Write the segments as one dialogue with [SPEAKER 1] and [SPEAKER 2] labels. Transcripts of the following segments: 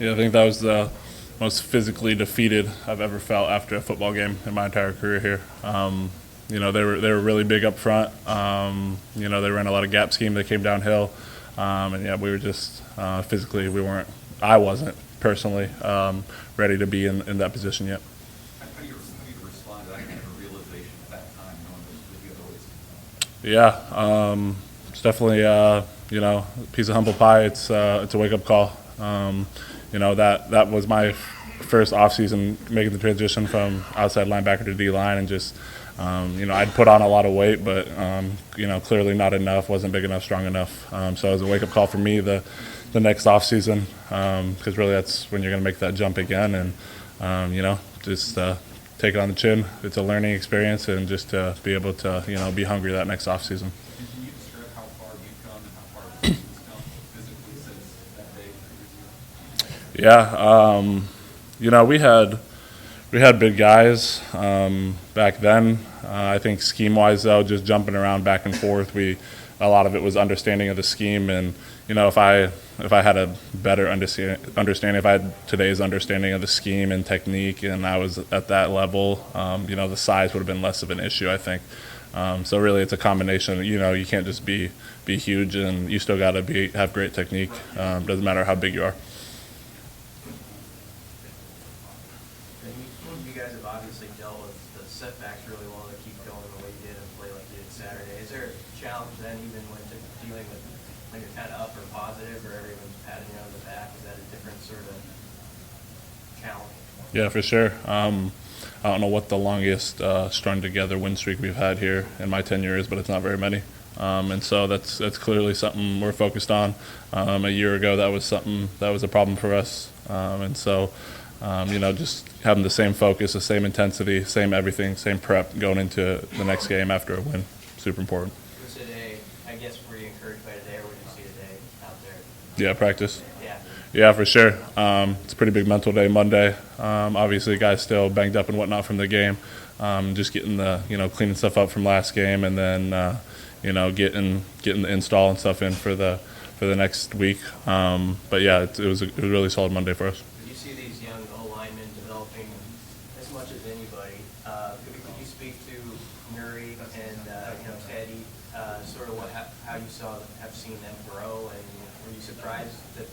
[SPEAKER 1] Yeah, I think that was the most physically defeated I've ever felt after a football game in my entire career here. They were really big up front. They ran a lot of gap scheme. They came downhill, and yeah, we were just physically we weren't. I wasn't personally ready to be in that position yet.
[SPEAKER 2] How do you respond to that kind of a realization at that time, knowing that you had always?
[SPEAKER 1] Yeah, it's definitely a piece of humble pie. It's a wake up call. That was my first offseason making the transition from outside linebacker to D line, and just I'd put on a lot of weight, but clearly not enough, wasn't big enough, strong enough. So it was a wake up call for me the next offseason, because really that's when you're going to make that jump again, and just take it on the chin. It's a learning experience, and just to be able to be hungry that next offseason.
[SPEAKER 2] And can you describe how far you've come and how far the team has come physically since that day 3 years ago?
[SPEAKER 1] Yeah, we had big guys back then. I think scheme wise though, just jumping around back and forth, a lot of it was understanding of the scheme, and if I had a better understanding, if I had today's understanding of the scheme and technique, and I was at that level, the size would have been less of an issue, I think. So really, it's a combination. You can't just be huge, and you still got to have great technique. Doesn't matter how big you are.
[SPEAKER 3] You guys have obviously dealt with the setbacks really well to keep going the way you did and play like you did Saturday. Is there a challenge then, even when dealing with when you're kind of up or positive, or everyone's patting you on the back? Is that a different sort of challenge?
[SPEAKER 1] Yeah, for sure. I don't know what the longest strung together win streak we've had here in my tenure is, but it's not very many. And so that's clearly something we're focused on. A year ago, that was a problem for us, and so just having the same focus, the same intensity, same everything, same prep going into the next game after a win, super important.
[SPEAKER 3] Was today, I guess, were you encouraged by today, or what did you see today out there?
[SPEAKER 1] Yeah, practice.
[SPEAKER 3] Yeah.
[SPEAKER 1] Yeah, for sure. It's a pretty big mental day Monday. Obviously, guys still banged up and whatnot from the game. Just getting the cleaning stuff up from last game, and then getting the install and stuff in for the next week. But yeah, it was a really solid Monday for us.
[SPEAKER 3] You see these young O-linemen developing as much as anybody. Could you speak to Nuri and Teddy, sort of how you have seen them grow, and were you surprised that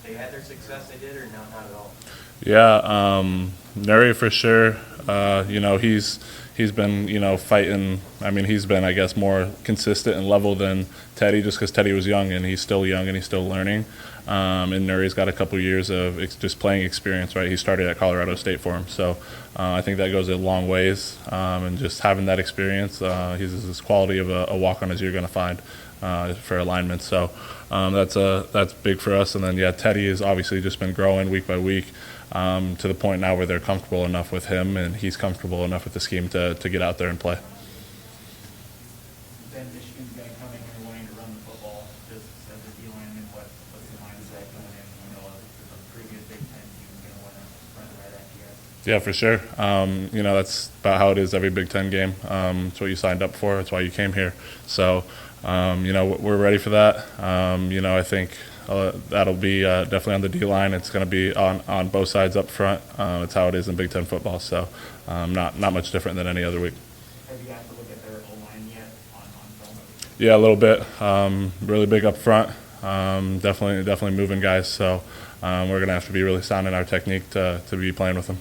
[SPEAKER 3] they had their success they did, or no, not at all?
[SPEAKER 1] Yeah, Nuri for sure. He's been fighting. I mean, he's been, I guess, more consistent and level than Teddy, just because Teddy was young, and he's still young and he's still learning. And Nuri's got a couple years of just playing experience, right? He started at Colorado State for him, so I think that goes a long ways. And just having that experience, he's as quality of a walk-on as you're going to find for alignment. So that's big for us. And then Teddy has obviously just been growing week by week. To the point now where they're comfortable enough with him, and he's comfortable enough with the scheme to get out there and play.
[SPEAKER 4] Then Michigan's going to come in here wanting to run the football, just as a D lineman. What's the mindset going in? The previous Big Ten team is going to want to run right at you guys.
[SPEAKER 1] Yeah, for sure. That's about how it is every Big Ten game. It's what you signed up for. It's why you came here. So, we're ready for that. I think that'll be definitely on the D line. It's going to be on both sides up front. It's how it is in Big Ten football. So, not much different than any other week.
[SPEAKER 4] Have you got to look at their O-line yet on film?
[SPEAKER 1] Yeah, a little bit. Really big up front. Definitely moving guys. So, we're going to have to be really sound in our technique to be playing with them.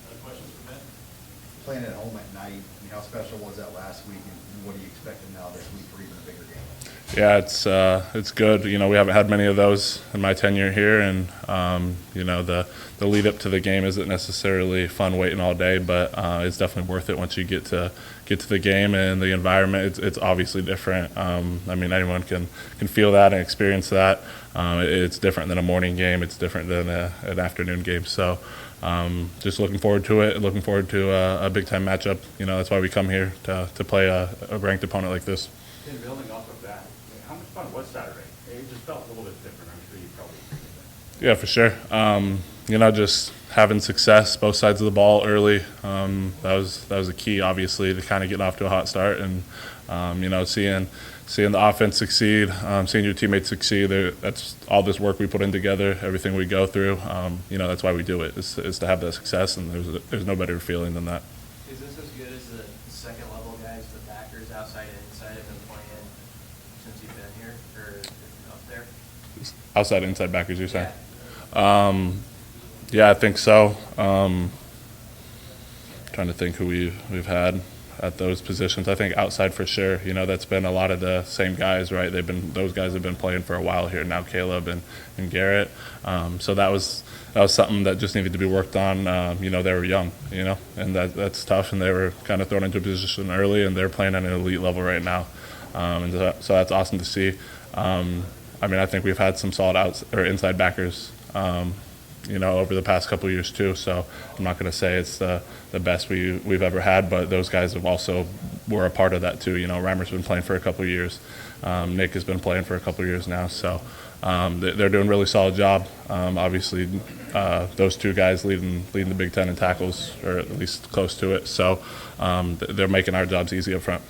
[SPEAKER 2] Other questions for Ben?
[SPEAKER 5] Playing at home at night, how special was that last week, and what are you expecting now this week for even a bigger game?
[SPEAKER 1] Yeah, it's good. We haven't had many of those in my tenure here, and the lead up to the game isn't necessarily fun waiting all day, but it's definitely worth it once you get to the game, and the environment. It's obviously different. Anyone can feel that and experience that. It's different than a morning game. It's different than an afternoon game. So. Just looking forward to it. Looking forward to a big time matchup. That's why we come here to play a ranked opponent like this.
[SPEAKER 6] And building off of that, how much fun was Saturday? It just felt a little bit different. I'm sure you probably appreciate that.
[SPEAKER 1] Yeah, for sure. Just having success both sides of the ball early. That was a key, obviously, to kind of get off to a hot start, and seeing seeing the offense succeed, seeing your teammates succeed. That's all this work we put in together, everything we go through. That's why we do it, is to have that success, and there's no better feeling than that.
[SPEAKER 3] Is this as good as the second level guys, the backers outside and inside have been playing since you've been here, or up there?
[SPEAKER 1] Outside, inside backers, you're saying?
[SPEAKER 3] Yeah.
[SPEAKER 1] Yeah, I think so. Trying to think who we've had at those positions. I think outside for sure. That's been a lot of the same guys, right? Those guys have been playing for a while here now, Caleb and Garrett. So that was something that just needed to be worked on. They were young, and that's tough, and they were kind of thrown into a position early, and they're playing at an elite level right now. So that's awesome to see. I think we've had some solid inside backers, over the past couple of years too. So I'm not going to say it's the best we've ever had, but those guys have also were a part of that too. Reimer's been playing for a couple of years. Nick has been playing for a couple of years now. So they're doing a really solid job. Obviously, those two guys leading the Big Ten in tackles, or at least close to it. So they're making our jobs easy up front.